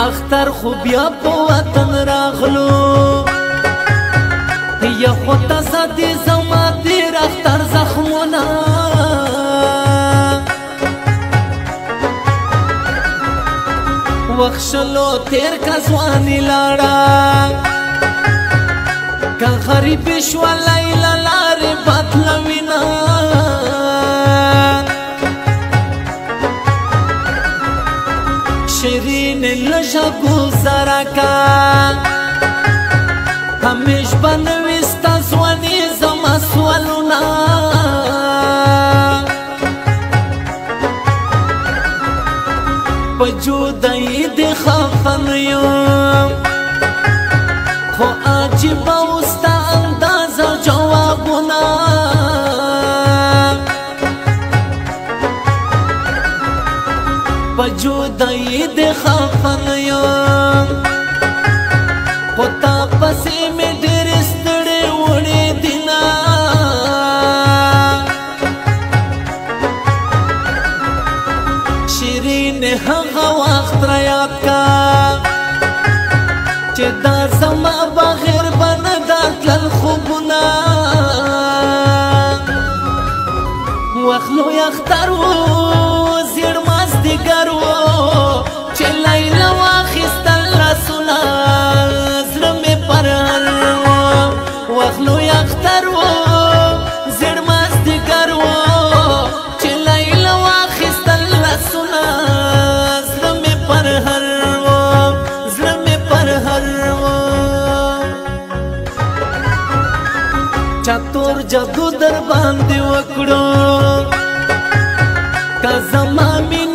اختر خو بیا په وطن راغلو یا خو تزدی زما تیر اختر زخمونه وخشلو تیر کا ځواني لاړه که غریب شو لیلا لارې بدلوینه شیرین لږه ګذره کا همیش بنوي ستا ځواني زما سوالونه په جدایي دې خفه نه یم خو عجیبه اوس ستا اندازه جوابونه په جدایي دې خفه نه یم خو تا پسې مې ډېرې ستړې وړې دینه شیرین هغه وخت را یاد کا چې دا زما بغیر به نه دا تلل خوبونه وخت لوی اختر و زیړ مازدیګر و چې لیلا واخیستل لاسونه زړه مې پر هر و وخت لوی اختر و زیړ مازدیګر و چې لیلا واخیستل لاسونه زړه مې پر هر و زړه مې پر هر و چتور جادو در باندې وکړو که زما مینه